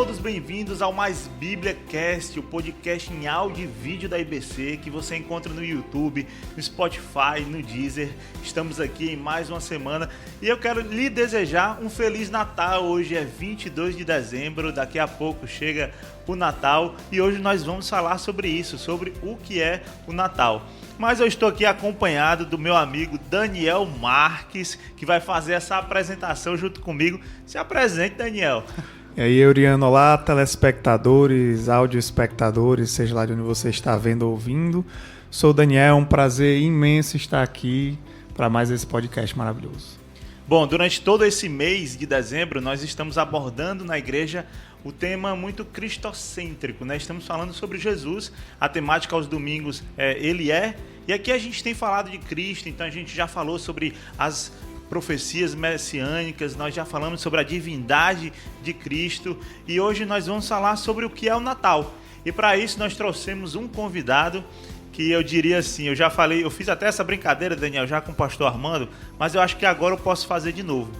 todos bem-vindos ao Mais Bíblia Cast, o podcast em áudio e vídeo da IBC que você encontra no YouTube, no Spotify, no Deezer. Estamos aqui em mais uma semana e eu quero lhe desejar um Feliz Natal. Hoje é 22 de dezembro, daqui a pouco chega o Natal e hoje nós vamos falar sobre isso, sobre o que é o Natal. Mas eu estou aqui acompanhado do meu amigo Daniel Marques, que vai fazer essa apresentação junto comigo. Se apresente, Daniel. E aí, Euriano, olá, telespectadores, audioespectadores, seja lá de onde você está vendo ou ouvindo. Sou o Daniel, é um prazer imenso estar aqui para mais esse podcast maravilhoso. Bom, durante todo esse mês de dezembro, nós estamos abordando na igreja o tema muito cristocêntrico, né? Estamos falando sobre Jesus, a temática aos domingos Ele é, e aqui a gente tem falado de Cristo, então a gente já falou sobre as profecias messiânicas, nós já falamos sobre a divindade de Cristo e hoje nós vamos falar sobre o que é o Natal. E para isso nós trouxemos um convidado que eu diria assim, eu fiz até essa brincadeira, Daniel, já com o pastor Armando, mas eu acho que agora eu posso fazer de novo,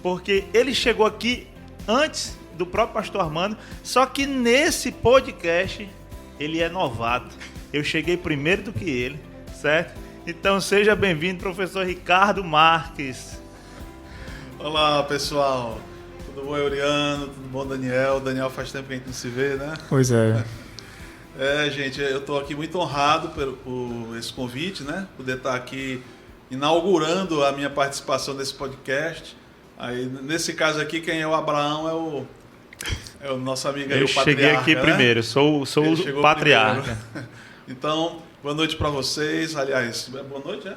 porque ele chegou aqui antes do próprio pastor Armando, só que nesse podcast ele é novato. Eu cheguei primeiro do que ele, certo? Então seja bem-vindo, professor Ricardo Marques. Olá, pessoal. Tudo bom, Euriano? Tudo bom, Daniel? Daniel, faz tempo que a gente não se vê, né? Pois é. Gente, eu estou aqui muito honrado por esse convite, né? Poder estar aqui inaugurando a minha participação nesse podcast. Aí, nesse caso aqui, quem é o Abraão é o nosso amigo aí, o patriarca. Eu cheguei aqui, né? Primeiro, sou o patriarca. Então, boa noite para vocês. Aliás, boa noite,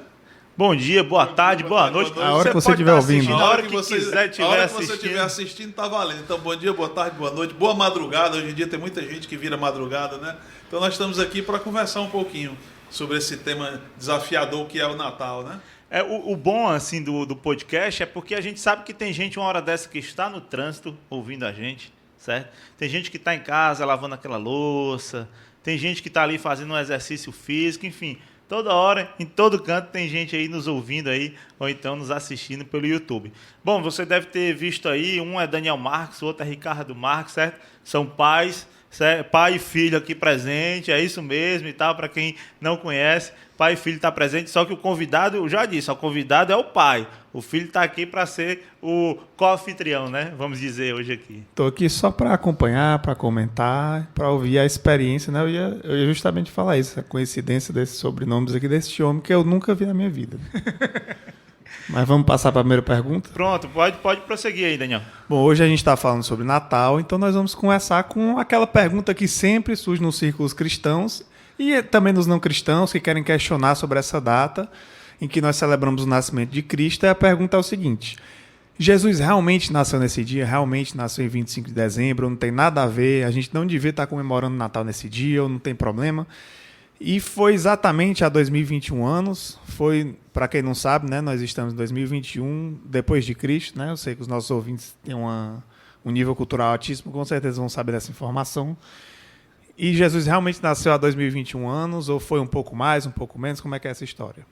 Bom dia, boa tarde, boa noite. A hora que você estiver ouvindo. A hora que você estiver assistindo, tá valendo. Então, bom dia, boa tarde, boa noite, boa madrugada. Hoje em dia tem muita gente que vira madrugada, né? Então, nós estamos aqui para conversar um pouquinho sobre esse tema desafiador que é o Natal, né? O bom assim do podcast é porque a gente sabe que tem gente uma hora dessa que está no trânsito ouvindo a gente, certo? Tem gente que está em casa lavando aquela louça, tem gente que está ali fazendo um exercício físico, enfim, toda hora, em todo canto tem gente aí nos ouvindo aí, ou então nos assistindo pelo YouTube. Bom, você deve ter visto aí, um é Daniel Marques, o outro é Ricardo Marques, certo? São pais, certo? Pai e filho aqui presente, é isso mesmo e tal, para quem não conhece. Pai e filho está presente, só que o convidado, eu já disse, o convidado é o pai. O filho está aqui para ser o co-anfitrião, né? Vamos dizer hoje aqui. Estou aqui só para acompanhar, para comentar, para ouvir a experiência, né? Eu ia justamente falar isso, a coincidência desses sobrenomes aqui desse homem que eu nunca vi na minha vida. Mas vamos passar para a primeira pergunta? Pronto, pode prosseguir aí, Daniel. Bom, hoje a gente está falando sobre Natal, então nós vamos começar com aquela pergunta que sempre surge nos círculos cristãos e também nos não cristãos que querem questionar sobre essa data em que nós celebramos o nascimento de Cristo. E a pergunta é o seguinte: Jesus realmente nasceu nesse dia? Realmente nasceu em 25 de dezembro? Não tem nada a ver? A gente não devia estar comemorando o Natal nesse dia ou não tem problema? E foi exatamente há 2021 anos. Foi, para quem não sabe, né, nós estamos em 2021, depois de Cristo, né? Eu sei que os nossos ouvintes têm um nível cultural altíssimo, com certeza vão saber dessa informação. E Jesus realmente nasceu há 2021 anos, ou foi um pouco mais, um pouco menos? Como é que é essa história?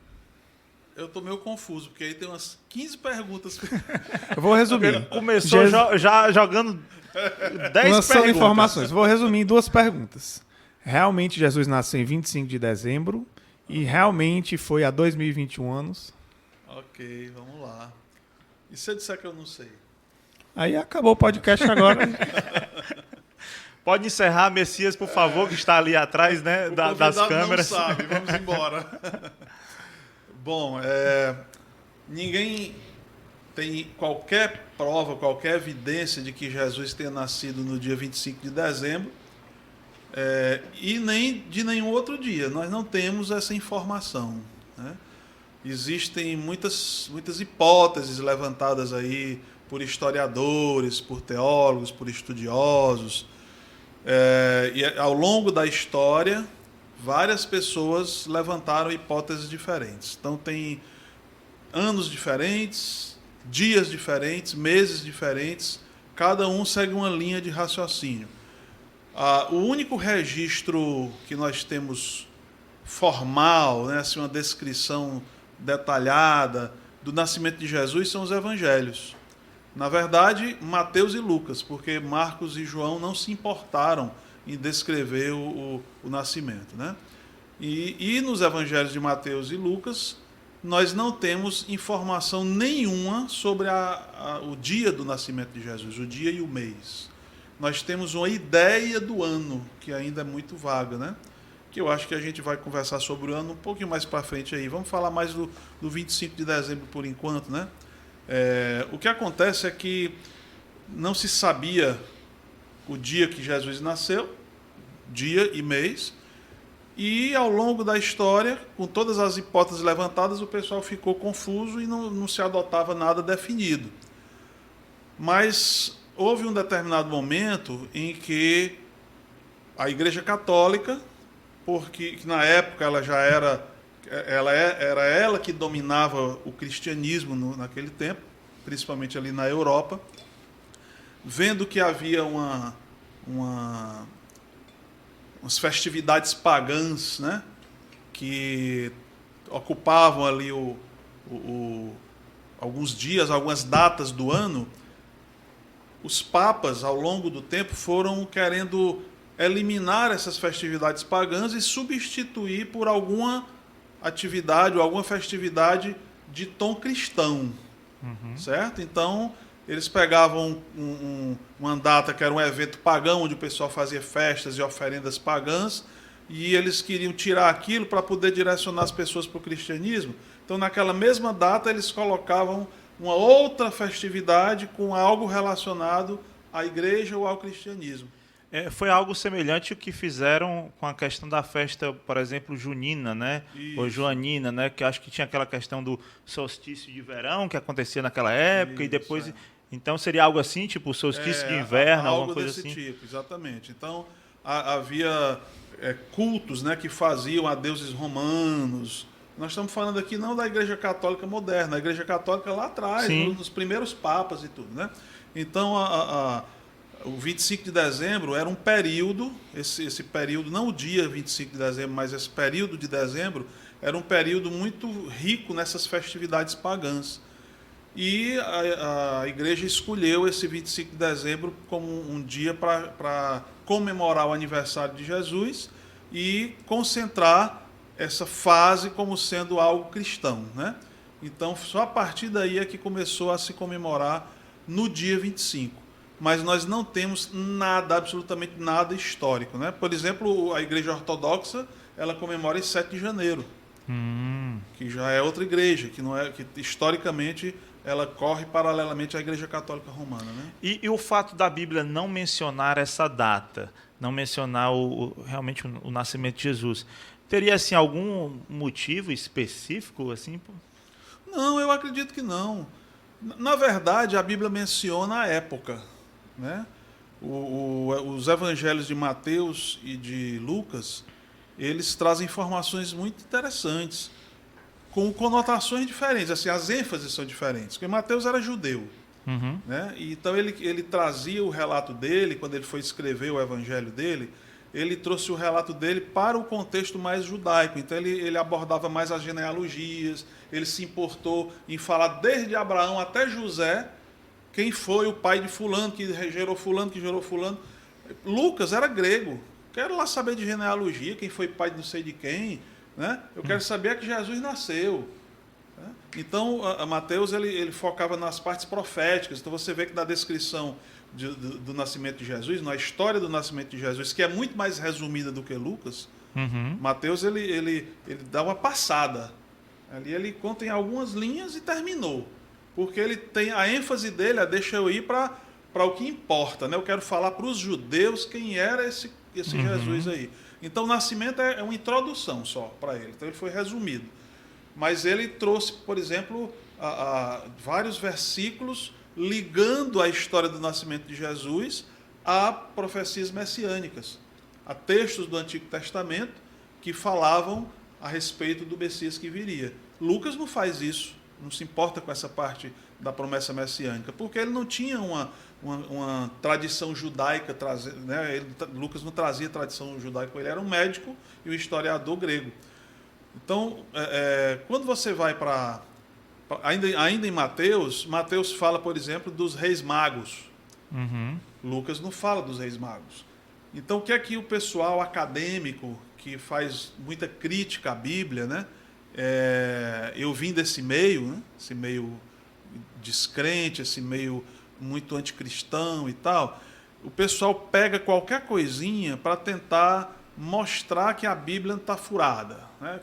Eu estou meio confuso, porque aí tem umas 15 perguntas. Eu vou resumir. Começou já jogando 10 lançando perguntas. Informações. Vou resumir em 2 perguntas. Realmente Jesus nasceu em 25 de dezembro e realmente foi há 2021 anos? Ok, vamos lá. E se eu disser que eu não sei? Aí acabou o podcast agora. Pode encerrar, Messias, por favor, que está ali atrás, né, das câmeras. Não sabe, vamos embora. Bom, ninguém tem qualquer prova, qualquer evidência de que Jesus tenha nascido no dia 25 de dezembro e nem de nenhum outro dia. Nós não temos essa informação, né? Existem muitas hipóteses levantadas aí por historiadores, por teólogos, por estudiosos. E ao longo da história, várias pessoas levantaram hipóteses diferentes. Então, tem anos diferentes, dias diferentes, meses diferentes, cada um segue uma linha de raciocínio. O único registro que nós temos formal, né, assim, uma descrição detalhada do nascimento de Jesus são os evangelhos. Na verdade, Mateus e Lucas, porque Marcos e João não se importaram em descrever o nascimento, né? E nos evangelhos de Mateus e Lucas, nós não temos informação nenhuma sobre o dia do nascimento de Jesus, o dia e o mês. Nós temos uma ideia do ano, que ainda é muito vaga, né? Que eu acho que a gente vai conversar sobre o ano um pouquinho mais para frente aí. Vamos falar mais do 25 de dezembro por enquanto, né? O que acontece é que não se sabia o dia que Jesus nasceu, dia e mês, e ao longo da história, com todas as hipóteses levantadas, o pessoal ficou confuso e não se adotava nada definido. Mas houve um determinado momento em que a Igreja Católica, porque na época ela já era ela que dominava o cristianismo naquele tempo, principalmente ali na Europa, vendo que havia umas festividades pagãs, né, que ocupavam ali alguns dias, algumas datas do ano, os papas, ao longo do tempo, foram querendo eliminar essas festividades pagãs e substituir por alguma atividade ou alguma festividade de tom cristão, certo? Então, eles pegavam uma data que era um evento pagão, onde o pessoal fazia festas e oferendas pagãs, e eles queriam tirar aquilo para poder direcionar as pessoas para o cristianismo. Então, naquela mesma data, eles colocavam uma outra festividade com algo relacionado à igreja ou ao cristianismo. Foi algo semelhante ao que fizeram com a questão da festa, por exemplo, junina, né? Isso. Ou joanina, né? Que acho que tinha aquela questão do solstício de verão que acontecia naquela época. Isso, e depois... Então seria algo assim, tipo solstício de inverno, alguma coisa assim? Algo desse tipo, exatamente. Então havia cultos, né, que faziam a deuses romanos. Nós estamos falando aqui não da Igreja Católica moderna, a Igreja Católica lá atrás, nos primeiros papas e tudo, né? Então o 25 de dezembro era um período, esse período, não o dia 25 de dezembro, mas esse período de dezembro, era um período muito rico nessas festividades pagãs. E a igreja escolheu esse 25 de dezembro como um dia para comemorar o aniversário de Jesus e concentrar essa fase como sendo algo cristão, né? Então, só a partir daí é que começou a se comemorar no dia 25. Mas nós não temos nada, absolutamente nada histórico, né? Por exemplo, a Igreja Ortodoxa, ela comemora em 7 de janeiro, que já é outra igreja, que historicamente ela corre paralelamente à Igreja Católica Romana, né? E o fato da Bíblia não mencionar essa data, não mencionar realmente o nascimento de Jesus, teria assim algum motivo específico assim? Não, eu acredito que não. Na verdade, a Bíblia menciona a época, né? Os evangelhos de Mateus e de Lucas, eles trazem informações muito interessantes, com conotações diferentes, assim, as ênfases são diferentes, porque Mateus era judeu, né? Então ele trazia o relato dele, quando ele foi escrever o evangelho dele, ele trouxe o relato dele para o contexto mais judaico, então ele abordava mais as genealogias, ele se importou em falar desde Abraão até José, quem foi o pai de fulano, que gerou fulano, que gerou fulano. Lucas era grego, quero lá saber de genealogia, quem foi pai de não sei de quem, né? Eu quero saber que Jesus nasceu. Né? Então, Mateus ele focava nas partes proféticas. Então, você vê que na descrição do nascimento de Jesus, na história do nascimento de Jesus, que é muito mais resumida do que Lucas, Mateus ele dá uma passada. Ali ele conta em algumas linhas e terminou. Porque ele tem a ênfase dele, deixa eu ir para o que importa. Né? Eu quero falar para os judeus quem era esse Jesus aí. Então, o nascimento é uma introdução só para ele. Então, ele foi resumido. Mas ele trouxe, por exemplo, vários versículos ligando a história do nascimento de Jesus a profecias messiânicas, a textos do Antigo Testamento que falavam a respeito do Messias que viria. Lucas não faz isso, não se importa com essa parte da promessa messiânica, porque ele não tinha uma tradição judaica, né? Lucas não trazia tradição judaica, ele era um médico e um historiador grego. Então, quando você vai para Ainda em Mateus, Mateus fala, por exemplo, dos reis magos. Uhum. Lucas não fala dos reis magos. Então, o que é que o pessoal acadêmico, que faz muita crítica à Bíblia, né? Eu vim desse meio, né? Esse meio descrente, esse meio muito anticristão e tal, o pessoal pega qualquer coisinha para tentar mostrar que a Bíblia não está furada, né?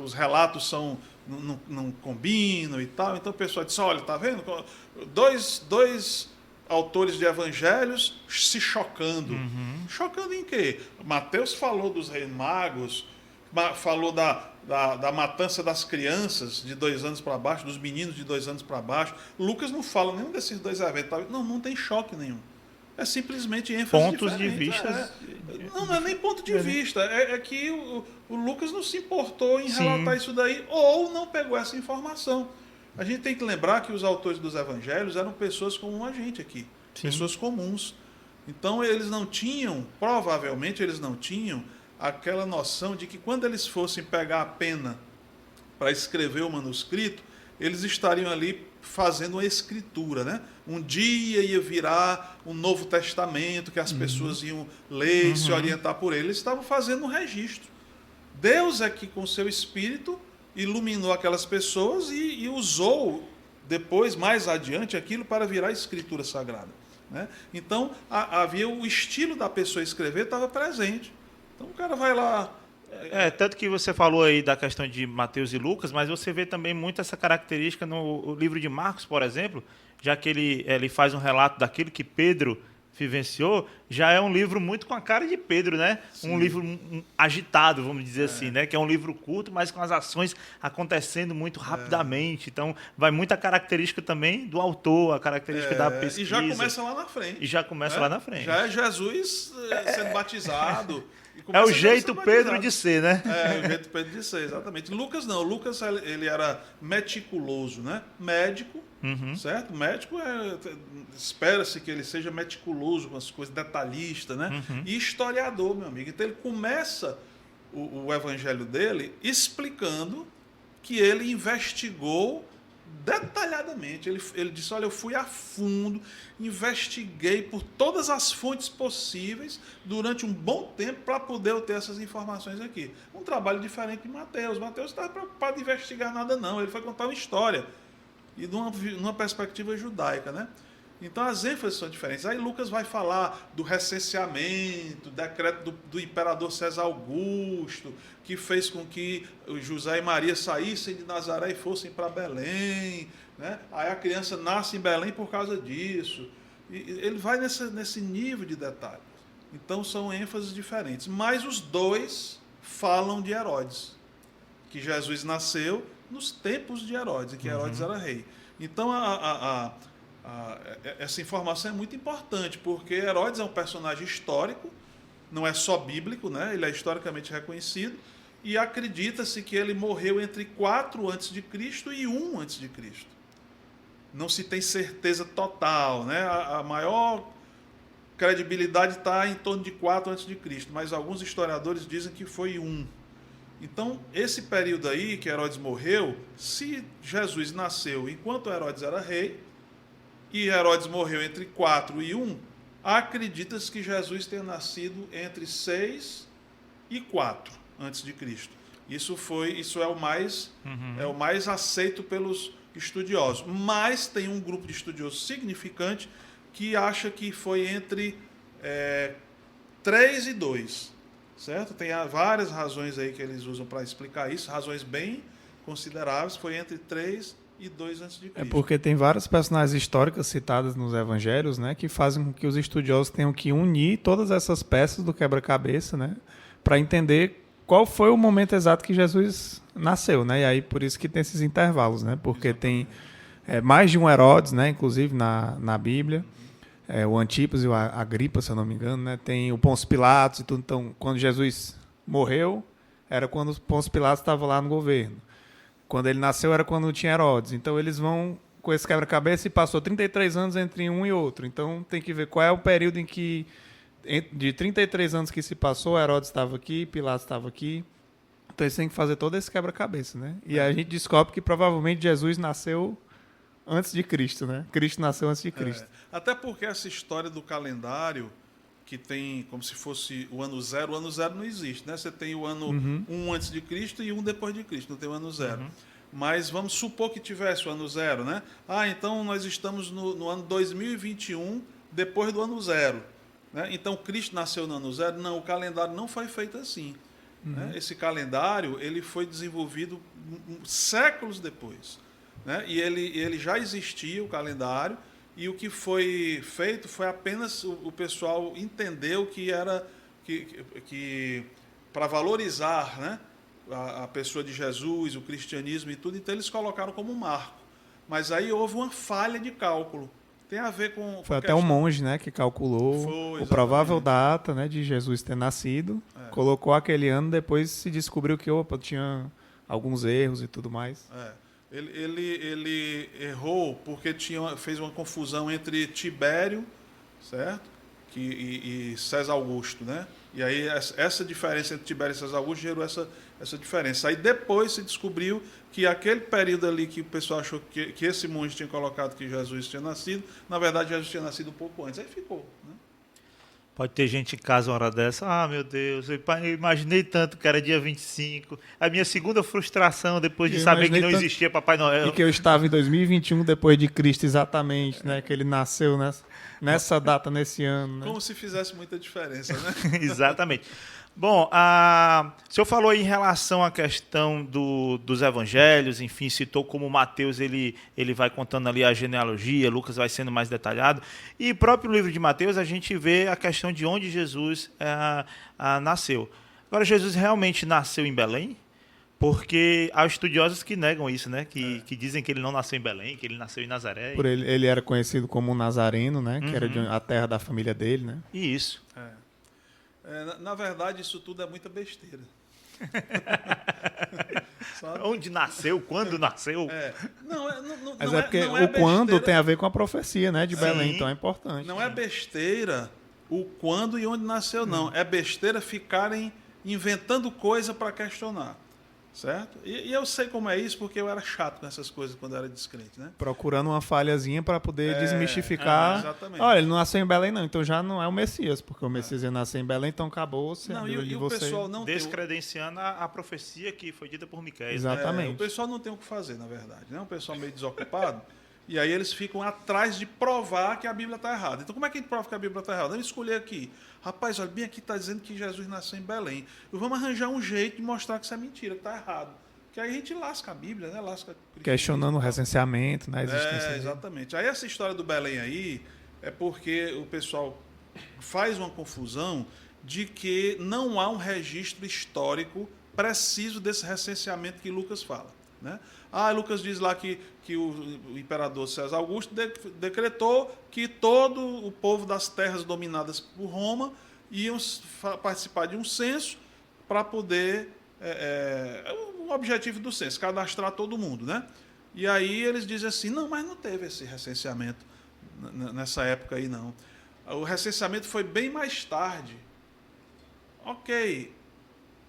Os relatos não combinam e tal. Então o pessoal diz, olha, tá vendo? Dois autores de evangelhos se chocando. Uhum. Chocando em quê? Mateus falou dos reis magos, falou da matança das crianças de 2 anos para baixo, dos meninos de 2 anos para baixo. Lucas não fala nenhum desses dois eventos. Não tem choque nenhum. É simplesmente ênfase Pontos de diferente. vista. Não é nem ponto de vista. É que o Lucas não se importou em Sim. relatar isso daí ou não pegou essa informação. A gente tem que lembrar que os autores dos evangelhos eram pessoas como a gente aqui. Sim. Pessoas comuns. Então eles não tinham, provavelmente eles não tinham, aquela noção de que quando eles fossem pegar a pena para escrever o manuscrito, eles estariam ali fazendo uma escritura, né? Um dia ia virar um Novo Testamento que as pessoas iam ler e se orientar por ele. Eles estavam fazendo um registro. Deus é que, com seu Espírito, iluminou aquelas pessoas e usou depois, mais adiante, aquilo para virar escritura sagrada, né? Então, havia o estilo da pessoa escrever estava presente. Então o cara vai lá... Tanto que você falou aí da questão de Mateus e Lucas, mas você vê também muito essa característica no livro de Marcos, por exemplo, já que ele faz um relato daquilo que Pedro vivenciou, já é um livro muito com a cara de Pedro, né? Sim. Um livro agitado, vamos dizer assim, né? Que é um livro curto, mas com as ações acontecendo muito rapidamente. Então, vai muita característica também do autor, a característica da pesquisa. E já começa lá na frente. Já é Jesus sendo batizado. É o jeito Pedro de ser, né? É o jeito Pedro de ser, exatamente. Lucas não. Lucas ele era meticuloso, né? Médico, certo? Médico espera-se que ele seja meticuloso com as coisas, detalhista, né? E historiador, meu amigo. Então ele começa o evangelho dele explicando que ele investigou detalhadamente. Ele disse, olha, eu fui a fundo, investiguei por todas as fontes possíveis durante um bom tempo para poder obter essas informações aqui. Um trabalho diferente de Mateus. Mateus não estava preocupado em investigar nada, não. Ele foi contar uma história e numa perspectiva judaica, né? Então as ênfases são diferentes. Aí Lucas vai falar do recenseamento, decreto do imperador César Augusto, que fez com que José e Maria saíssem de Nazaré e fossem para Belém, né? Aí a criança nasce em Belém por causa disso. E ele vai nesse nível de detalhe. Então são ênfases diferentes. Mas os dois falam de Herodes, que Jesus nasceu nos tempos de Herodes, em que Herodes era rei. Então essa informação é muito importante, porque Herodes é um personagem histórico, não é só bíblico, né? Ele é historicamente reconhecido, e acredita-se que ele morreu entre 4 a.C. e 1 a.C. Não se tem certeza total, né? A maior credibilidade está em torno de 4 a.C., mas alguns historiadores dizem que foi 1. Então, esse período aí que Herodes morreu, se Jesus nasceu enquanto Herodes era rei, e Herodes morreu entre 4 e 1, acredita-se que Jesus tenha nascido entre 6 e 4 antes de Cristo. Isso é o mais aceito pelos estudiosos. Mas tem um grupo de estudiosos significante que acha que foi entre 3 e 2. Certo? Tem várias razões aí que eles usam para explicar isso, razões bem consideráveis, foi entre 3 e 2 a.C. É porque tem várias personagens históricas citadas nos evangelhos, né, que fazem com que os estudiosos tenham que unir todas essas peças do quebra-cabeça, né, para entender qual foi o momento exato que Jesus nasceu, né? E aí por isso que tem esses intervalos, né? Porque exatamente. Tem mais de um Herodes, né, inclusive na Bíblia. O Antipas e o Agripa, se eu não me engano, né? Tem o Pôncio Pilatos e tudo. Então, quando Jesus morreu, era quando o Pôncio Pilatos estava lá no governo. Quando ele nasceu, era quando tinha Herodes. Então, eles vão com esse quebra-cabeça e passou 33 anos entre um e outro. Então, tem que ver qual é o período em que, de 33 anos que se passou, Herodes estava aqui, Pilatos estava aqui. Então eles têm que fazer todo esse quebra-cabeça, né? E aí a gente descobre que provavelmente Jesus nasceu antes de Cristo, né? Cristo nasceu antes de Cristo. Até porque essa história do calendário, que tem como se fosse o ano zero não existe, né? Você tem o ano 1 antes de Cristo e 1 depois de Cristo, não tem o ano zero. Mas vamos supor que tivesse o ano zero, né? Então nós estamos no ano 2021, depois do ano zero. Né? Então Cristo nasceu no ano zero? Não, o calendário não foi feito assim. Né? Esse calendário ele foi desenvolvido séculos depois. Né? E ele já existia, o calendário, e o que foi feito foi apenas o pessoal entendeu que era que para valorizar, né, a pessoa de Jesus, o cristianismo e tudo, então eles colocaram como marco. Mas aí houve uma falha de cálculo. Tem a ver com... Foi até um monge, né, que calculou a provável data, né, de Jesus ter nascido, colocou aquele ano, depois se descobriu que tinha alguns erros e tudo mais. Ele errou porque fez uma confusão entre Tibério, certo? E César Augusto, né? E aí essa diferença entre Tibério e César Augusto gerou essa diferença. Aí depois se descobriu que aquele período ali que o pessoal achou que esse monge tinha colocado que Jesus tinha nascido, na verdade Jesus tinha nascido um pouco antes. Aí ficou, né? Pode ter gente em casa uma hora dessa, meu Deus, eu imaginei tanto que era dia 25. A minha segunda frustração depois de saber que não existia Papai Noel. E que eu estava em 2021 depois de Cristo, exatamente, né? Que ele nasceu nessa data, nesse ano. Né? Como se fizesse muita diferença, né? Exatamente. Bom, o senhor falou em relação à questão dos evangelhos, enfim, citou como Mateus ele vai contando ali a genealogia, Lucas vai sendo mais detalhado, e próprio livro de Mateus a gente vê a questão de onde Jesus nasceu. Agora, Jesus realmente nasceu em Belém? Porque há estudiosos que negam isso, né? Que dizem que ele não nasceu em Belém, que ele nasceu em Nazaré. Por ele era conhecido como Nazareno, né? Que era a terra da família dele, né? E isso. Na verdade, isso tudo é muita besteira. Onde nasceu, quando nasceu. Mas é porque o quando tem a ver com a profecia, né, de Belém, então é importante. Não é besteira o quando e onde nasceu, não. É besteira ficarem inventando coisa para questionar. Certo? E eu sei como é isso, porque eu era chato com essas coisas quando eu era descrente, né? Procurando uma falhazinha para poder desmistificar. Exatamente. Olha, ele não nasceu em Belém, não, então já não é o Messias, porque o Messias ia nascer em Belém, então acabou e o pessoal não descredenciando a profecia que foi dita por Miqueias. Exatamente. O pessoal não tem o que fazer, na verdade, né? O pessoal meio desocupado. E aí eles ficam atrás de provar que a Bíblia está errada. Então como é que a gente prova que a Bíblia está errada? Vamos escolher aqui. Rapaz, olha, bem aqui está dizendo que Jesus nasceu em Belém. Vamos arranjar um jeito de mostrar que isso é mentira, que está errado. Que aí a gente lasca a Bíblia, né? Questionando o recenseamento, né? A existência exatamente. Aí essa história do Belém aí é porque o pessoal faz uma confusão de que não há um registro histórico preciso desse recenseamento que Lucas fala. Né? Lucas diz lá que o imperador César Augusto decretou que todo o povo das terras dominadas por Roma iam participar de um censo para poder... o objetivo do censo, cadastrar todo mundo. Né? E aí eles dizem assim, não, mas não teve esse recenseamento nessa época aí, não. O recenseamento foi bem mais tarde. Ok,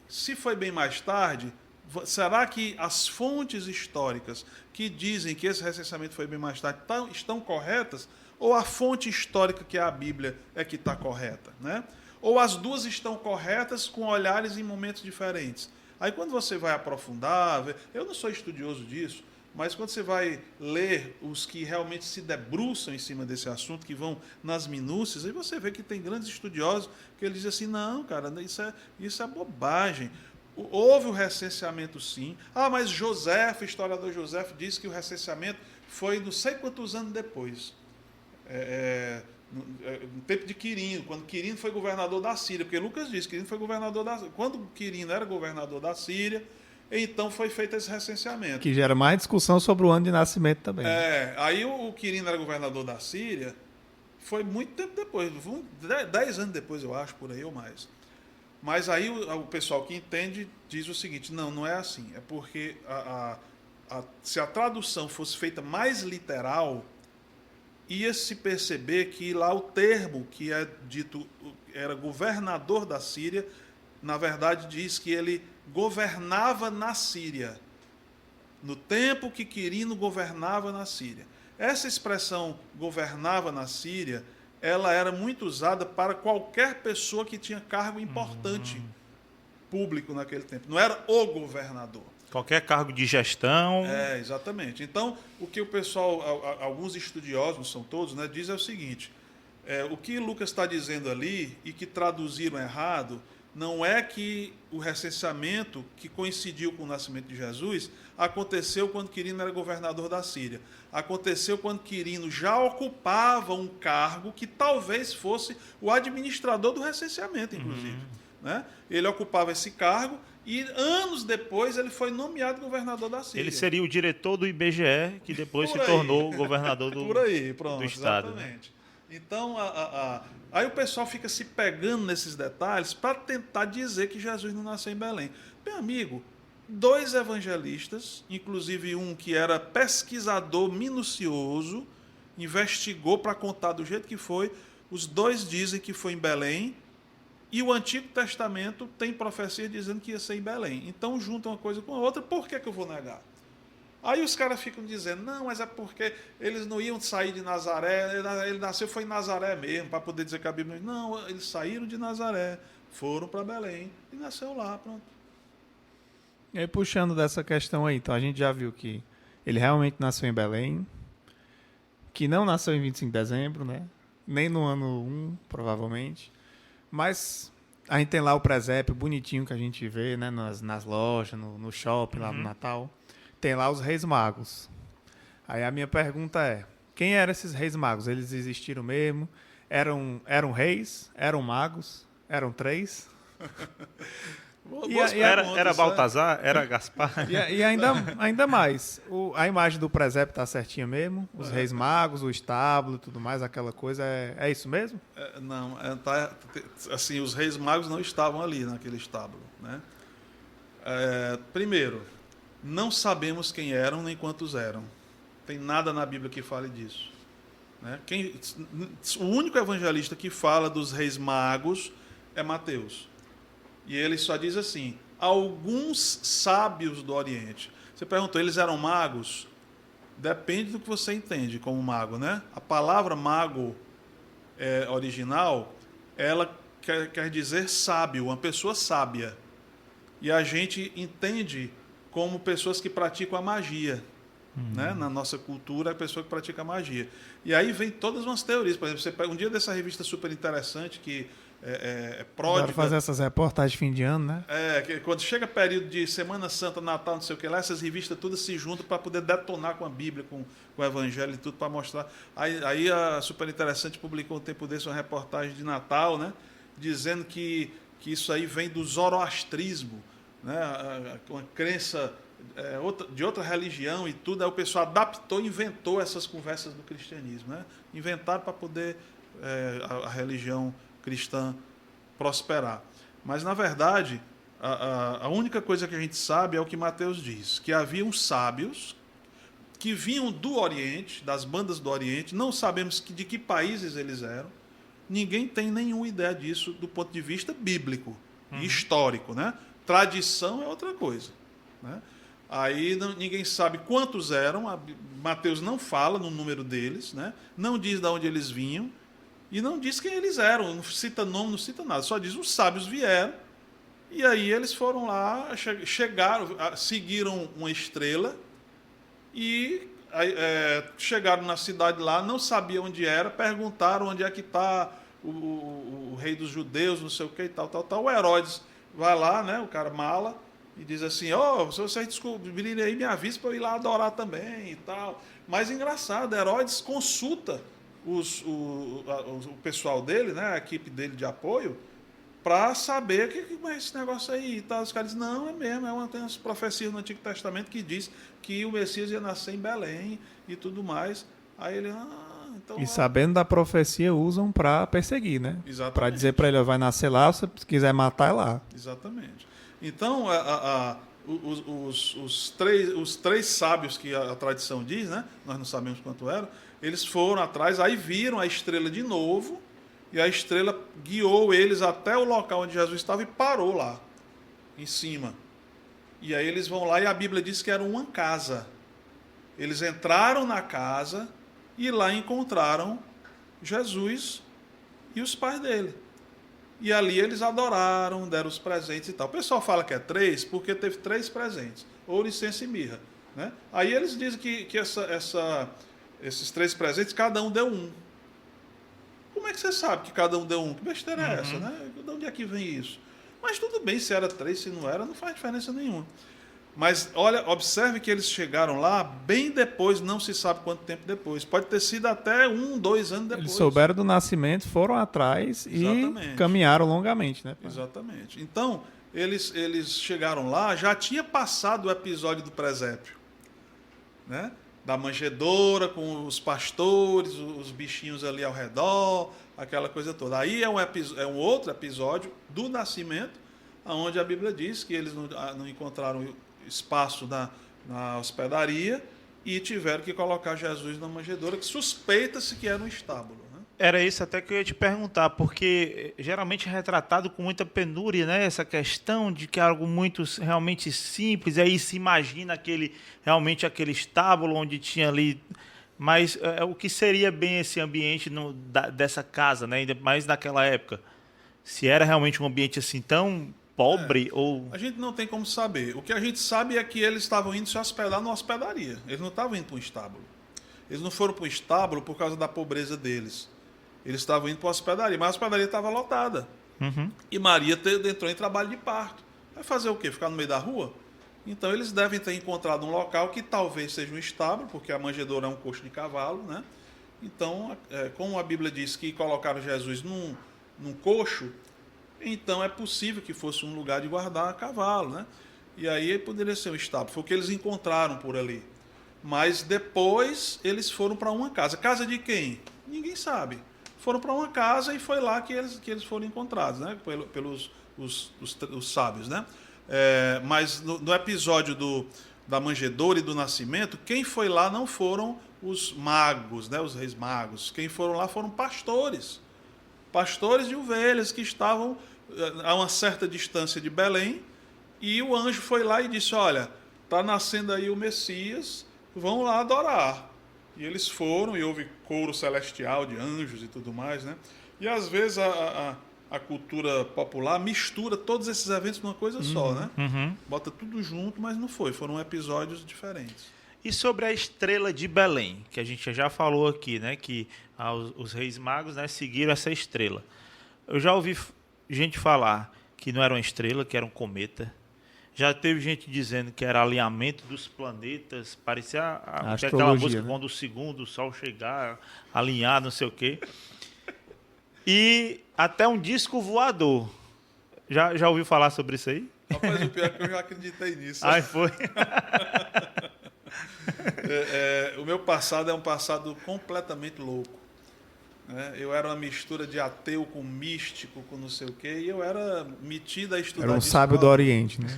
se foi bem mais tarde... Será que as fontes históricas que dizem que esse recenseamento foi bem mais tarde estão corretas? Ou a fonte histórica, que é a Bíblia, é que está correta? Né? Ou as duas estão corretas com olhares em momentos diferentes? Aí quando você vai aprofundar, eu não sou estudioso disso, mas quando você vai ler os que realmente se debruçam em cima desse assunto, que vão nas minúcias, aí você vê que tem grandes estudiosos que eles dizem assim, não, cara, isso é bobagem. Houve o recenseamento, sim. Mas o historiador José, diz que o recenseamento foi não sei quantos anos depois. No tempo de Quirino, quando Quirino foi governador da Síria. Porque Lucas diz que Quirino foi governador da Síria. Quando Quirino era governador da Síria, então foi feito esse recenseamento. Que gera mais discussão sobre o ano de nascimento também. Aí o Quirino era governador da Síria, foi muito tempo depois, 10 anos depois, eu acho, por aí ou mais. Mas aí o pessoal que entende diz o seguinte, não é assim. É porque se a tradução fosse feita mais literal, ia se perceber que lá o termo que é dito era governador da Síria, na verdade diz que ele governava na Síria. No tempo que Quirino governava na Síria. Essa expressão governava na Síria, ela era muito usada para qualquer pessoa que tinha cargo importante público naquele tempo. Não era o governador. Qualquer cargo de gestão. Exatamente. Então, o que o pessoal, alguns estudiosos, não são todos, né, diz é o seguinte, o que Lucas está dizendo ali, e que traduziram errado, não é que o recenseamento que coincidiu com o nascimento de Jesus aconteceu quando Quirino era governador da Síria. Aconteceu quando Quirino já ocupava um cargo que talvez fosse o administrador do recenseamento, inclusive. Né? Ele ocupava esse cargo e anos depois ele foi nomeado governador da Síria. Ele seria o diretor do IBGE, que depois se tornou o governador do, do estado. Exatamente. Né? Então, aí o pessoal fica se pegando nesses detalhes para tentar dizer que Jesus não nasceu em Belém. Meu amigo, 2 evangelistas, inclusive um que era pesquisador minucioso, investigou para contar do jeito que foi, os 2 dizem que foi em Belém, e o Antigo Testamento tem profecia dizendo que ia ser em Belém. Então, junta uma coisa com a outra, por que eu vou negar? Aí os caras ficam dizendo, não, mas é porque eles não iam sair de Nazaré, ele nasceu foi em Nazaré mesmo, para poder dizer que a Bíblia... Não, eles saíram de Nazaré, foram para Belém e nasceu lá, pronto. E aí, puxando dessa questão aí, então a gente já viu que ele realmente nasceu em Belém, que não nasceu em 25 de dezembro, né? Nem no ano 1, provavelmente, mas a gente tem lá o presépio bonitinho que a gente vê, né? Nas lojas, no shopping, lá no Natal. Tem lá os Reis Magos. Aí a minha pergunta é, quem eram esses Reis Magos? Eles existiram mesmo? Eram reis? Eram magos? Eram 3? Era Baltazar? Era Gaspar? E ainda mais, a imagem do presépio está certinha mesmo? Os Reis Magos, o estábulo e tudo mais, aquela coisa, é isso mesmo? Não, assim, os Reis Magos não estavam ali naquele estábulo, né? Primeiro, não sabemos quem eram nem quantos eram. Tem nada na Bíblia que fale disso. Né? O único evangelista que fala dos Reis Magos é Mateus. E ele só diz assim, alguns sábios do Oriente. Você perguntou, eles eram magos? Depende do que você entende como mago, né? A palavra mago original, ela quer dizer sábio, uma pessoa sábia. E a gente entende como pessoas que praticam a magia. Né? Na nossa cultura, a pessoa que pratica a magia. E aí vem todas umas teorias. Por exemplo, você pega um dia dessa revista super interessante que é pródiga. Agora fazer essas reportagens de fim de ano, né? Que quando chega período de Semana Santa, Natal, não sei o que lá, essas revistas todas se juntam para poder detonar com a Bíblia, com o Evangelho e tudo, para mostrar. Aí a super interessante publicou um tempo desse uma reportagem de Natal, né? Dizendo que isso aí vem do zoroastrismo, né? Uma crença de outra religião e tudo. Aí o pessoal adaptou, inventou essas conversas do cristianismo, né? Inventaram para poder a religião cristã prosperar. Mas, na verdade, a única coisa que a gente sabe é o que Mateus diz, que haviam sábios que vinham do Oriente, das bandas do Oriente, não sabemos de que países eles eram, ninguém tem nenhuma ideia disso do ponto de vista bíblico e histórico, né? Tradição é outra coisa, né? Aí ninguém sabe quantos eram, Mateus não fala no número deles, né? Não diz de onde eles vinham, e não diz quem eles eram, não cita nome, não cita nada, só diz os sábios vieram, e aí eles foram lá, chegaram, seguiram uma estrela, e chegaram na cidade lá, não sabiam onde era, perguntaram onde é que está o rei dos judeus, não sei o que e tal. O Herodes vai lá, né, o cara mala, e diz assim, se vocês descobrirem aí, me avisa para eu ir lá adorar também e tal. Mas engraçado, Herodes consulta o pessoal dele, né, a equipe dele de apoio, para saber o que é esse negócio aí e tal. Os caras dizem, não, é mesmo, tem umas profecias no Antigo Testamento que diz que o Messias ia nascer em Belém e tudo mais. Aí ele, então... E sabendo da profecia, usam para perseguir, né? Exatamente. Para dizer para ele, vai nascer lá, se quiser matar, é lá. Exatamente. Então, os três sábios que a tradição diz, né? Nós não sabemos quanto eram, eles foram atrás, aí viram a estrela de novo, e a estrela guiou eles até o local onde Jesus estava e parou lá, em cima. E aí eles vão lá e a Bíblia diz que era uma casa. Eles entraram na casa e lá encontraram Jesus e os pais dele. E ali eles adoraram, deram os presentes e tal. O pessoal fala que é 3 porque teve 3 presentes. Ouro, incenso e mirra. Né? Aí eles dizem que esses 3 presentes, cada um deu um. Como é que você sabe que cada um deu um? Que besteira é essa? Né? De onde é que vem isso? Mas tudo bem, se era 3, se não era, não faz diferença nenhuma. Mas, olha, observe que eles chegaram lá bem depois, não se sabe quanto tempo depois. Pode ter sido até 1, 2 anos depois. Eles souberam do nascimento, foram atrás e caminharam longamente, né? Exatamente. Então, eles chegaram lá, já tinha passado o episódio do presépio, né? Da manjedoura com os pastores, os bichinhos ali ao redor, aquela coisa toda. Aí é um outro episódio do nascimento, onde a Bíblia diz que eles não encontraram espaço na hospedaria e tiveram que colocar Jesus na manjedoura, que suspeita-se que era um estábulo. Né? Era isso até que eu ia te perguntar, porque geralmente é retratado com muita penúria, né? Essa questão de que é algo muito realmente simples, aí se imagina realmente aquele estábulo onde tinha ali. Mas o que seria bem esse ambiente dessa casa, né? Ainda mais naquela época? Se era realmente um ambiente assim tão pobre ou... A gente não tem como saber. O que a gente sabe é que eles estavam indo se hospedar numa hospedaria. Eles não estavam indo para um estábulo. Eles não foram para um estábulo por causa da pobreza deles. Eles estavam indo para uma hospedaria, mas a hospedaria estava lotada. Uhum. E Maria entrou em trabalho de parto. Vai fazer o quê? Ficar no meio da rua? Então eles devem ter encontrado um local que talvez seja um estábulo, porque a manjedoura é um coxo de cavalo, né? Então, como a Bíblia diz que colocaram Jesus num coxo, então é possível que fosse um lugar de guardar cavalo, né? E aí poderia ser um estábulo. Foi o que eles encontraram por ali. Mas depois eles foram para uma casa. Casa de quem? Ninguém sabe. Foram para uma casa e foi lá que eles foram encontrados, né? Pelos os sábios, né? Mas no episódio da manjedoura e do nascimento, quem foi lá não foram os magos, né? Os reis magos. Quem foram lá foram pastores. Pastores de ovelhas que estavam a uma certa distância de Belém, e o anjo foi lá e disse: olha, está nascendo aí o Messias, vão lá adorar. E eles foram, e houve coro celestial de anjos e tudo mais, né? E às vezes a cultura popular mistura todos esses eventos numa coisa só, né? Uhum. Bota tudo junto, mas não foi, foram episódios diferentes. E sobre a estrela de Belém, que a gente já falou aqui, né? Que os reis magos, né, seguiram essa estrela. Eu já ouvi gente falar que não era uma estrela, que era um cometa. Já teve gente dizendo que era alinhamento dos planetas, parecia aquela música, né? Quando o segundo o sol chegar, alinhar, não sei o quê. E até um disco voador. Já ouviu falar sobre isso aí? Rapaz, o pior é que eu já acreditei nisso. Ai, foi. O meu passado é um passado completamente louco. Eu era uma mistura de ateu com místico, com não sei o quê, e eu era metido a estudar. Era um sábio do Oriente, né?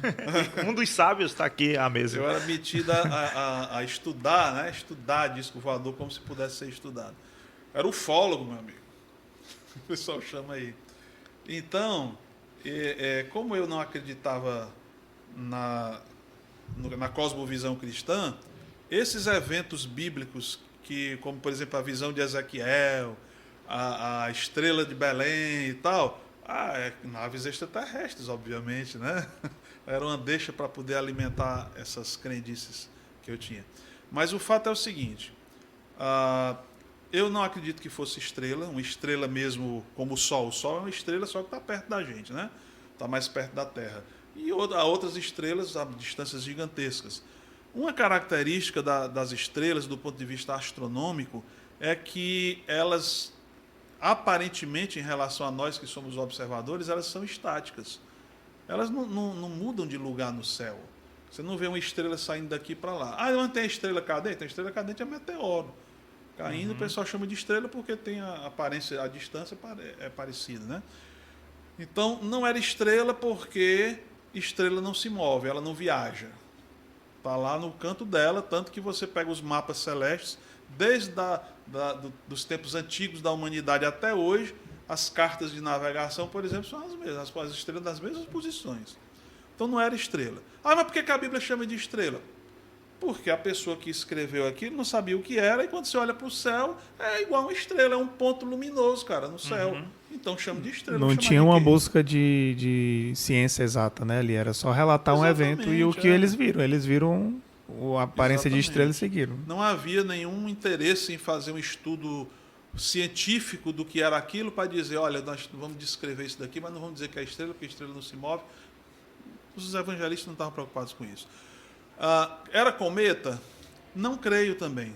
Um dos sábios está aqui à mesa. Eu era metido a estudar, né? Estudar disco voador como se pudesse ser estudado. Era ufólogo, meu amigo. O pessoal chama aí. Então, como eu não acreditava na cosmovisão cristã, esses eventos bíblicos, como por exemplo a visão de Ezequiel, a estrela de Belém e tal, naves extraterrestres, obviamente, né? Era uma deixa para poder alimentar essas crendices que eu tinha. Mas o fato é o seguinte, eu não acredito que fosse estrela, uma estrela mesmo como o Sol. O Sol é uma estrela só que está perto da gente, né? Está mais perto da Terra. E há outras estrelas a distâncias gigantescas. Uma característica das estrelas, do ponto de vista astronômico, é que elas, aparentemente, em relação a nós que somos observadores, elas são estáticas. Elas não mudam de lugar no céu. Você não vê uma estrela saindo daqui para lá. Não tem a estrela cadente? A estrela cadente é meteoro. Caindo, o pessoal chama de estrela porque tem a aparência, a distância é parecida, né? Então, não era estrela porque estrela não se move, ela não viaja. Está lá no canto dela, tanto que você pega os mapas celestes, desde dos tempos antigos da humanidade até hoje, as cartas de navegação, por exemplo, são as mesmas, as estrelas das mesmas posições. Então não era estrela. Ah, mas por que a Bíblia chama de estrela? Porque a pessoa que escreveu aquilo não sabia o que era, e quando você olha para o céu, é igual uma estrela, é um ponto luminoso, cara, no céu. Então chama de estrela. Não tinha uma busca de ciência exata, né? Ali era só relatar um evento e o que eles viram. Eles viram a aparência de estrela e seguiram. Não havia nenhum interesse em fazer um estudo científico do que era aquilo para dizer, olha, nós vamos descrever isso daqui, mas não vamos dizer que é estrela, porque a estrela não se move. Os evangelistas não estavam preocupados com isso. Era cometa? Não creio também.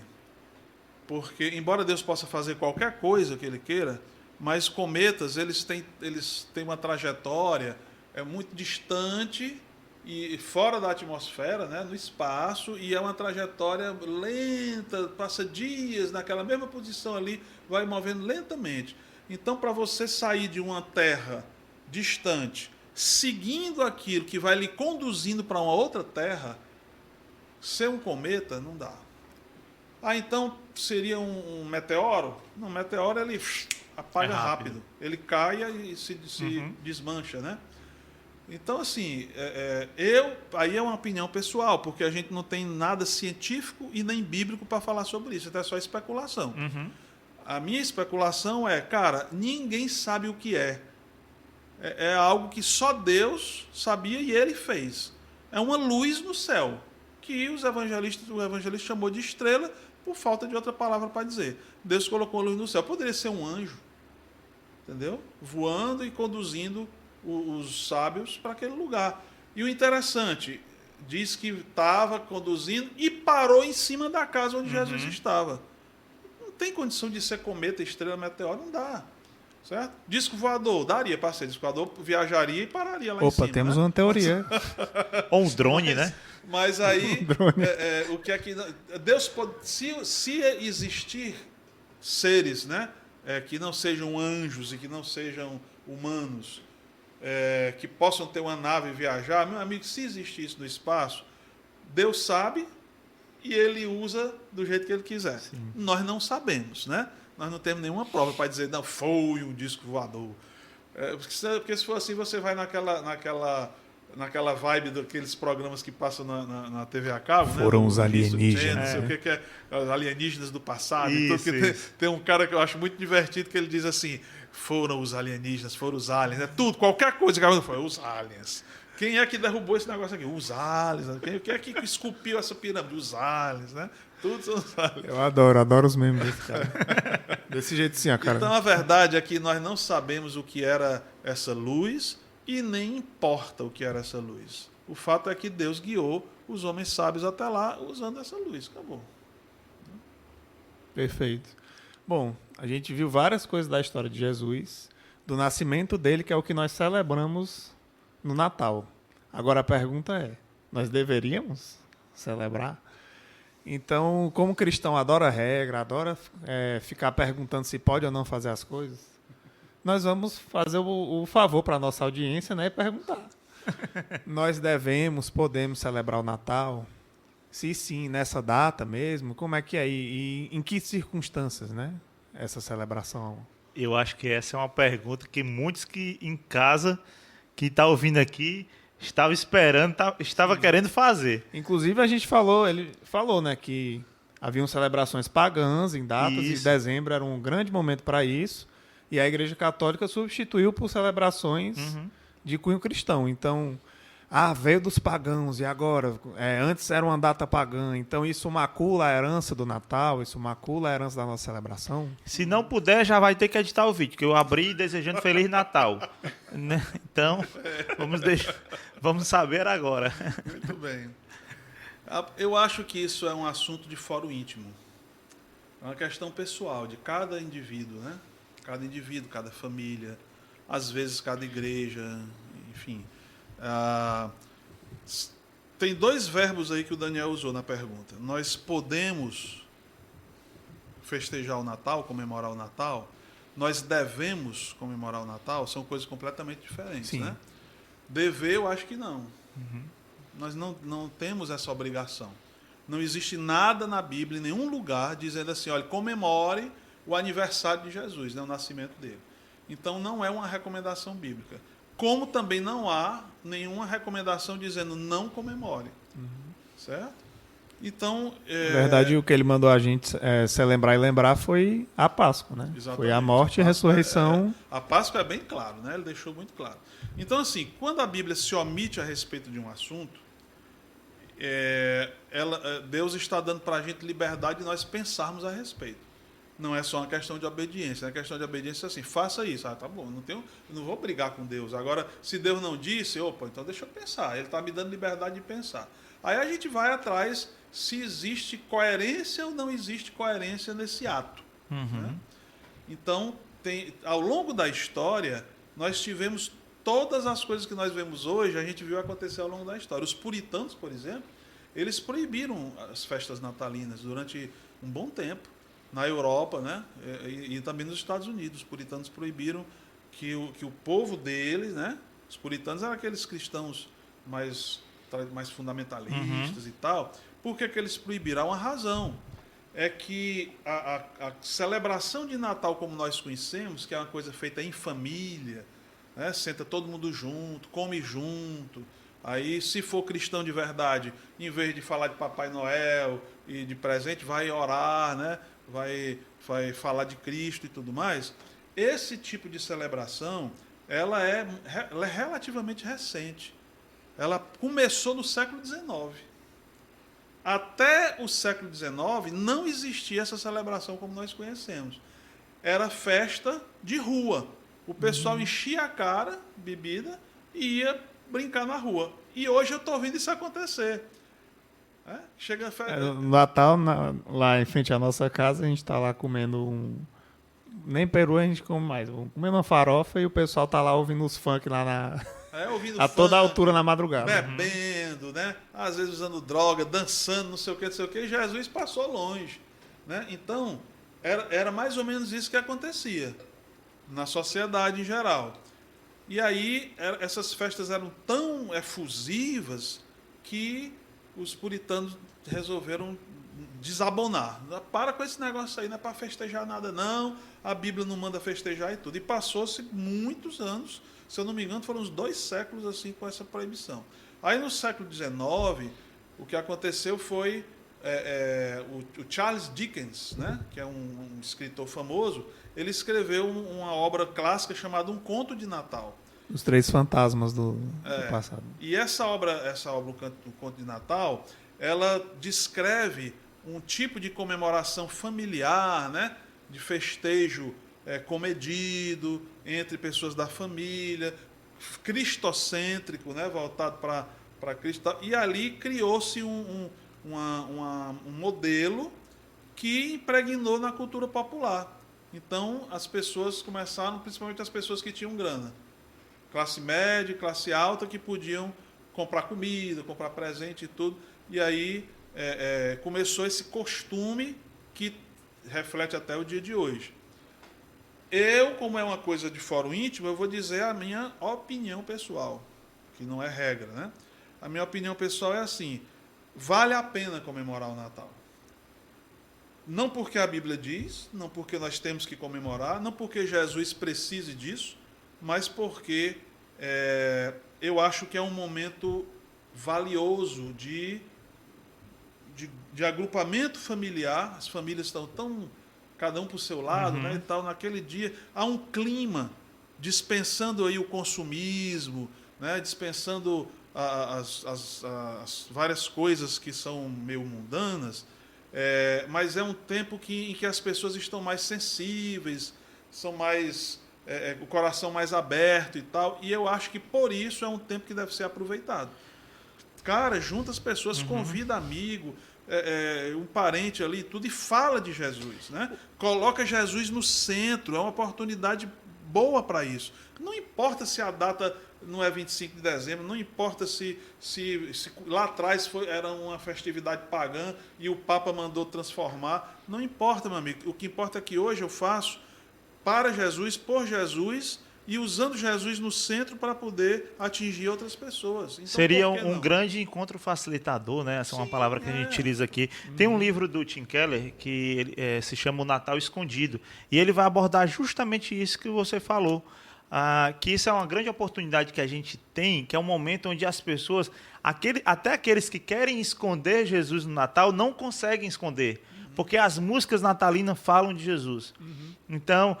Porque, embora Deus possa fazer qualquer coisa que Ele queira, mas cometas, eles têm uma trajetória muito distante e fora da atmosfera, né, no espaço, e é uma trajetória lenta, passa dias naquela mesma posição ali, vai movendo lentamente. Então, para você sair de uma terra distante, seguindo aquilo que vai lhe conduzindo para uma outra terra, ser um cometa não dá. Então seria um meteoro? Não, meteoro ele apaga rápido. Ele cai e se desmancha, né? Então, assim, aí é uma opinião pessoal, porque a gente não tem nada científico e nem bíblico para falar sobre isso, até só especulação. A minha especulação cara, ninguém sabe o que é. É algo que só Deus sabia e Ele fez. É uma luz no céu, que o evangelista chamou de estrela por falta de outra palavra para dizer. Deus colocou a luz no céu. Poderia ser um anjo, entendeu? Voando e conduzindo os sábios para aquele lugar. E o interessante, diz que estava conduzindo e parou em cima da casa onde Jesus estava. Não tem condição de ser cometa, estrela, meteoro, não dá. Certo? Disco voador, daria para ser. Disco voador viajaria e pararia lá em cima. Opa, temos uma teoria. Ou um drone, né? Mas aí, o que é que... Deus pode... Se existir seres, né, que não sejam anjos e que não sejam humanos, que possam ter uma nave e viajar, meu amigo, se existe isso no espaço, Deus sabe e Ele usa do jeito que Ele quiser. Sim. Nós não sabemos, né? Nós não temos nenhuma prova para dizer, não, foi um disco voador. Porque se for assim, você vai naquela vibe daqueles programas que passam na TV a cabo. Foram, né? Os alienígenas. Não sei o que é os alienígenas do passado. Isso, então, tem um cara que eu acho muito divertido que ele diz assim, foram os alienígenas, foram os aliens. Tudo, qualquer coisa que foi os aliens. Quem é que derrubou esse negócio aqui? Os aliens. Quem é que esculpiu essa pirâmide? Os aliens, né? Tudo são os aliens. Eu adoro os memes desse cara. Desse jeito sim, cara. Então a verdade é que nós não sabemos o que era essa luz e nem importa o que era essa luz. O fato é que Deus guiou os homens sábios até lá usando essa luz. Acabou. Perfeito. Bom, a gente viu várias coisas da história de Jesus, do nascimento dele, que é o que nós celebramos no Natal. Agora a pergunta é, nós deveríamos celebrar? Então, como cristão adora regra, adora ficar perguntando se pode ou não fazer as coisas, nós vamos fazer o favor para a nossa audiência, né, e perguntar. Nós podemos celebrar o Natal? Se sim, nessa data mesmo, como é que é? E em que circunstâncias, né, essa celebração? Eu acho que essa é uma pergunta que muitos que em casa, que está ouvindo aqui, estava esperando, estava querendo fazer. Inclusive, ele falou, né, que haviam celebrações pagãs em datas, e dezembro era um grande momento para isso, e a Igreja Católica substituiu por celebrações de cunho cristão. Então, veio dos pagãos, e agora? Antes era uma data pagã, então isso macula a herança do Natal, isso macula a herança da nossa celebração? Se não puder, já vai ter que editar o vídeo, que eu abri desejando Feliz Natal. Então, vamos saber agora. Muito bem. Eu acho que isso é um assunto de fórum íntimo. É uma questão pessoal de cada indivíduo, né? Cada indivíduo, cada família, às vezes cada igreja, enfim. Tem dois verbos aí que o Daniel usou na pergunta. Nós podemos festejar o Natal, comemorar o Natal. Nós devemos comemorar o Natal. São coisas completamente diferentes, né? Dever, eu acho que não. Nós não temos essa obrigação. Não existe nada na Bíblia, em nenhum lugar, dizendo assim, olha, comemore o aniversário de Jesus, né, o nascimento dele. Então, não é uma recomendação bíblica. como também não há nenhuma recomendação dizendo não comemore. Certo? Então... Na verdade, o que ele mandou a gente celebrar e lembrar foi a Páscoa, né? Exatamente. Foi a morte e a ressurreição. A Páscoa é bem claro, né? Ele deixou muito claro. Então, assim, quando a Bíblia se omite a respeito de um assunto, Deus está dando para a gente liberdade de nós pensarmos a respeito. Não é só uma questão de obediência. É uma questão de obediência assim, faça isso. Ah, tá bom, não vou brigar com Deus. Agora, se Deus não disse, opa, então deixa eu pensar. Ele está me dando liberdade de pensar. Aí a gente vai atrás se existe coerência ou não existe coerência nesse ato. Né? Então, ao longo da história, nós tivemos todas as coisas que nós vemos hoje, a gente viu acontecer ao longo da história. Os puritanos, por exemplo, eles proibiram as festas natalinas durante um bom tempo. Na Europa, né? E também nos Estados Unidos. Os puritanos proibiram que o povo deles, né? Os puritanos eram aqueles cristãos mais fundamentalistas e tal. Por que eles proibiram? Há uma razão. É que a celebração de Natal como nós conhecemos, que é uma coisa feita em família, né? Senta todo mundo junto, come junto. Aí, se for cristão de verdade, em vez de falar de Papai Noel e de presente, vai orar, né? Vai falar de Cristo e tudo mais. Esse tipo de celebração, ela é relativamente recente. Ela começou no século XIX. Até o século XIX não existia essa celebração como nós conhecemos. Era festa de rua. O pessoal enchia a cara, bebida, e ia brincar na rua. E hoje eu estou vendo isso acontecer. Chega No Natal, lá em frente à nossa casa, a gente está lá comendo nem peru a gente come mais. Comendo uma farofa e o pessoal está lá ouvindo os funk lá ouvindo a toda altura na madrugada. Bebendo, né? Às vezes usando droga, dançando, não sei o que, e Jesus passou longe. Né? Então, era mais ou menos isso que acontecia na sociedade em geral. E aí, essas festas eram tão efusivas que os puritanos resolveram desabonar. Para com esse negócio aí, não é para festejar nada, não. A Bíblia não manda festejar e tudo. E passou-se muitos anos, se eu não me engano, foram uns 2 séculos assim com essa proibição. Aí no século XIX, o que aconteceu foi o Charles Dickens, né, que é um escritor famoso, ele escreveu uma obra clássica chamada Um Conto de Natal. Os 3 fantasmas do passado. E essa obra, o Conto de Natal, ela descreve um tipo de comemoração familiar, né? De festejo comedido entre pessoas da família, cristocêntrico, né? Voltado para Cristo. E ali criou-se um modelo que impregnou na cultura popular. Então, as pessoas começaram, principalmente as pessoas que tinham grana, classe média, classe alta, que podiam comprar comida, comprar presente e tudo. E aí começou esse costume que reflete até o dia de hoje. Como é uma coisa de fórum íntimo, eu vou dizer a minha opinião pessoal, que não é regra, né? A minha opinião pessoal é assim: vale a pena comemorar o Natal. Não porque a Bíblia diz, não porque nós temos que comemorar, não porque Jesus precise disso, mas porque eu acho que é um momento valioso de agrupamento familiar. As famílias estão tão, cada um para o seu lado, né, e tal. Naquele dia há um clima, dispensando aí o consumismo, né, dispensando as várias coisas que são meio mundanas, mas é um tempo em que as pessoas estão mais sensíveis, são mais... o coração mais aberto e tal, e eu acho que por isso é um tempo que deve ser aproveitado. Cara, junta as pessoas, convida amigo, um parente ali, tudo, e fala de Jesus, né? Coloca Jesus no centro, é uma oportunidade boa para isso. Não importa se a data não é 25 de dezembro, não importa se lá atrás era uma festividade pagã e o Papa mandou transformar, não importa, meu amigo. O que importa é que hoje eu faço para Jesus, por Jesus, e usando Jesus no centro para poder atingir outras pessoas. Então, seria um grande encontro facilitador, né? Essa é uma palavra que a gente utiliza aqui. Tem um livro do Tim Keller que se chama O Natal Escondido, e ele vai abordar justamente isso que você falou. que isso é uma grande oportunidade que a gente tem, que é um momento onde as pessoas, até aqueles que querem esconder Jesus no Natal, não conseguem esconder, porque as músicas natalinas falam de Jesus. Então,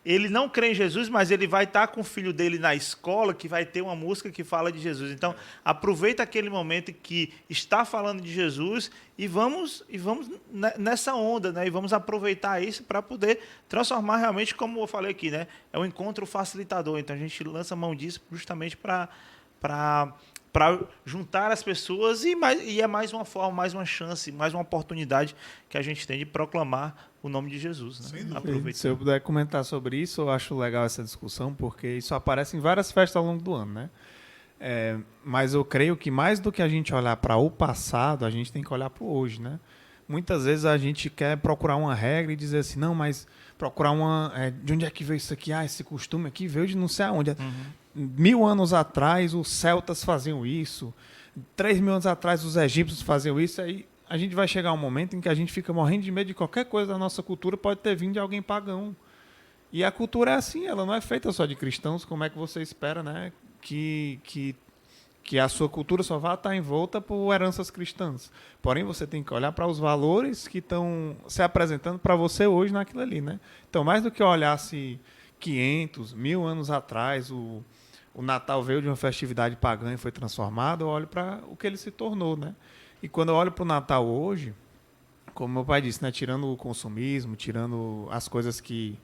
ele não crê em Jesus, mas ele vai estar com o filho dele na escola, que vai ter uma música que fala de Jesus. Então, aproveita aquele momento que está falando de Jesus e vamos nessa onda, né? E vamos aproveitar isso para poder transformar realmente, como eu falei aqui, né? É um encontro facilitador. Então, a gente lança mão disso justamente para juntar as pessoas e é mais uma forma, mais uma chance, mais uma oportunidade que a gente tem de proclamar o nome de Jesus. Né? Se eu puder comentar sobre isso, eu acho legal essa discussão, porque isso aparece em várias festas ao longo do ano, né? Mas eu creio que mais do que a gente olhar para o passado, a gente tem que olhar para o hoje, né? Muitas vezes a gente quer procurar uma regra e dizer assim, não, mas procurar de onde é que veio isso aqui? Esse costume aqui veio de não sei aonde. 1000 anos atrás os celtas faziam isso, 3000 anos atrás os egípcios faziam isso, aí a gente vai chegar um momento em que a gente fica morrendo de medo de qualquer coisa da nossa cultura pode ter vindo de alguém pagão. E a cultura é assim, ela não é feita só de cristãos, como é que você espera, né, que a sua cultura só vai estar envolta por heranças cristãs. Porém, você tem que olhar para os valores que estão se apresentando para você hoje naquilo ali, né? Então, mais do que olhar se 500, 1000 anos atrás o Natal veio de uma festividade pagã e foi transformado, eu olho para o que ele se tornou, né? E quando eu olho para o Natal hoje, como meu pai disse, né, tirando o consumismo, tirando as coisas que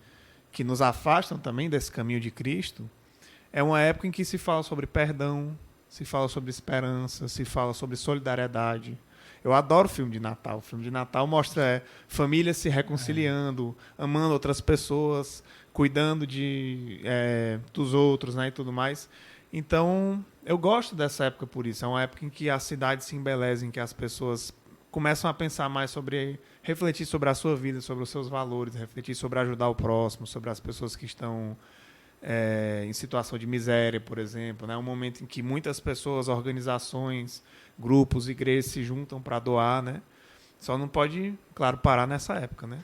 nos afastam também desse caminho de Cristo, é uma época em que se fala sobre perdão, se fala sobre esperança, se fala sobre solidariedade. Eu adoro filme de Natal. O filme de Natal mostra famílias se reconciliando, amando outras pessoas, cuidando dos outros, né, e tudo mais. Então, eu gosto dessa época por isso. É uma época em que a cidade se embeleza, em que as pessoas começam a pensar mais refletir sobre a sua vida, sobre os seus valores, refletir sobre ajudar o próximo, sobre as pessoas que estão em situação de miséria, por exemplo. É um momento em que muitas pessoas, organizações, grupos, igrejas se juntam para doar, né? Só não pode, claro, parar nessa época, né?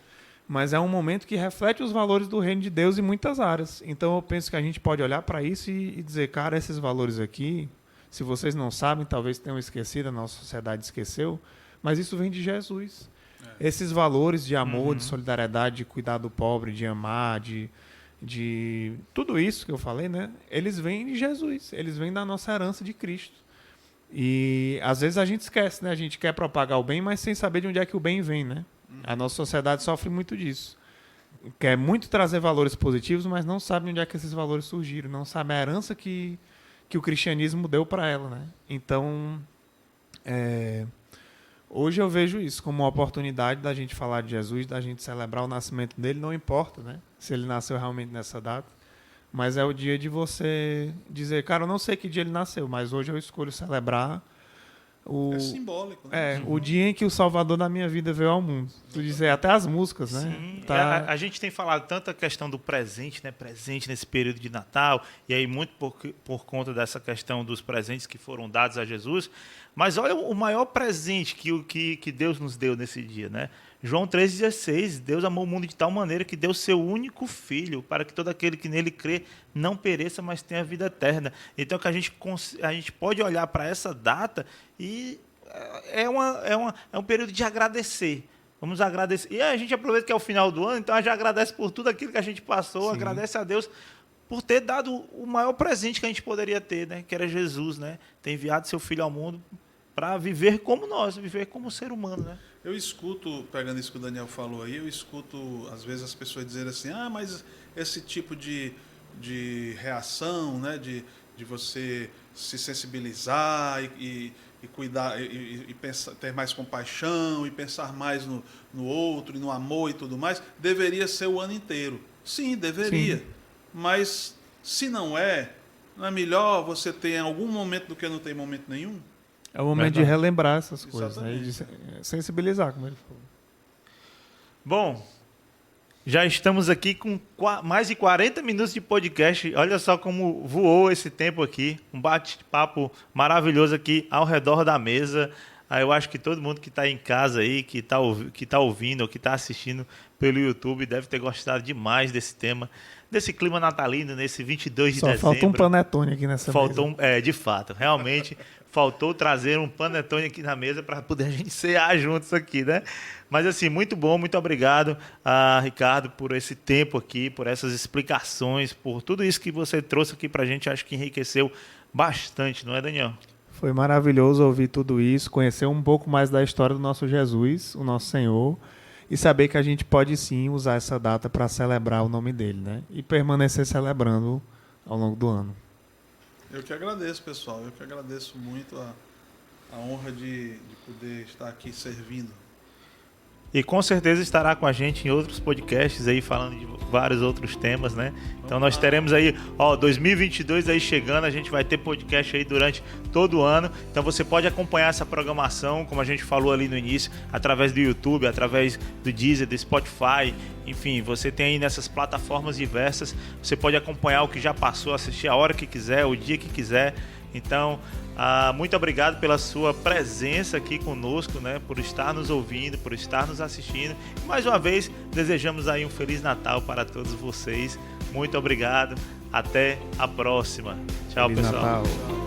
Mas é um momento que reflete os valores do reino de Deus em muitas áreas. Então eu penso que a gente pode olhar para isso e dizer, cara, esses valores aqui, se vocês não sabem, talvez tenham esquecido, a nossa sociedade esqueceu, mas isso vem de Jesus. Esses valores de amor, de solidariedade, de cuidar do pobre, de amar, de tudo isso que eu falei, né? Eles vêm de Jesus, eles vêm da nossa herança de Cristo. E às vezes a gente esquece, né? A gente quer propagar o bem, mas sem saber de onde é que o bem vem, né? A nossa sociedade sofre muito disso. Quer muito trazer valores positivos, mas não sabe onde é que esses valores surgiram, não sabe a herança que o cristianismo deu para ela, né? Então, hoje eu vejo isso como uma oportunidade da gente falar de Jesus, da gente celebrar o nascimento dele, não importa, né? Se ele nasceu realmente nessa data, mas é o dia de você dizer, cara, eu não sei que dia ele nasceu, mas hoje eu escolho celebrar é simbólico, né? O dia em que o Salvador da minha vida veio ao mundo. Tu dizer, até as músicas, né? Sim. A gente tem falado tanto a questão do presente, né? Presente nesse período de Natal, e aí muito por conta dessa questão dos presentes que foram dados a Jesus. Mas olha o maior presente que Deus nos deu nesse dia, né? João 3,16, Deus amou o mundo de tal maneira que deu seu único filho, para que todo aquele que nele crê não pereça, mas tenha vida eterna. Então, que a gente pode olhar para essa data e é um período de agradecer. Vamos agradecer. E a gente aproveita que é o final do ano, então a gente agradece por tudo aquilo que a gente passou, Sim. Agradece a Deus por ter dado o maior presente que a gente poderia ter, né? Que era Jesus, né? Ter enviado seu filho ao mundo para viver como nós, viver como ser humano, né? Eu escuto, pegando isso que o Daniel falou aí, eu escuto às vezes as pessoas dizerem assim, mas esse tipo de reação, né, de você se sensibilizar e cuidar, e pensar, ter mais compaixão, e pensar mais no outro, e no amor e tudo mais, deveria ser o ano inteiro. Sim, deveria. Sim. Mas se não é melhor você ter em algum momento do que não ter em momento nenhum? É o momento de relembrar essas coisas, né? E de sensibilizar, como ele falou. Bom, já estamos aqui com mais de 40 minutos de podcast. Olha só como voou esse tempo aqui. Um bate-papo maravilhoso aqui ao redor da mesa. Eu acho que todo mundo que está em casa aí, que tá ouvindo ou que está assistindo pelo YouTube, deve ter gostado demais desse tema, desse clima natalino, nesse 22 de Só dezembro. falta um panetone aqui nessa mesa. De fato, realmente faltou trazer um panetone aqui na mesa para poder a gente cear juntos aqui, né? Mas assim, muito bom, muito obrigado, Ricardo, por esse tempo aqui, por essas explicações, por tudo isso que você trouxe aqui para a gente. Acho que enriqueceu bastante, não é, Daniel? Foi maravilhoso ouvir tudo isso, conhecer um pouco mais da história do nosso Jesus, o nosso Senhor, e saber que a gente pode sim usar essa data para celebrar o nome dele, né? E permanecer celebrando ao longo do ano. Eu que agradeço, pessoal. Eu que agradeço muito a honra de poder estar aqui servindo. E com certeza estará com a gente em outros podcasts aí, falando de vários outros temas, né? Então nós teremos aí, 2022 aí chegando, a gente vai ter podcast aí durante todo o ano. Então você pode acompanhar essa programação, como a gente falou ali no início, através do YouTube, através do Deezer, do Spotify, enfim, você tem aí nessas plataformas diversas, você pode acompanhar o que já passou, assistir a hora que quiser, o dia que quiser. Então, muito obrigado pela sua presença aqui conosco, né? Por estar nos ouvindo, por estar nos assistindo. E mais uma vez, desejamos aí um Feliz Natal para todos vocês. Muito obrigado. Até a próxima. Tchau, Feliz pessoal. Natal.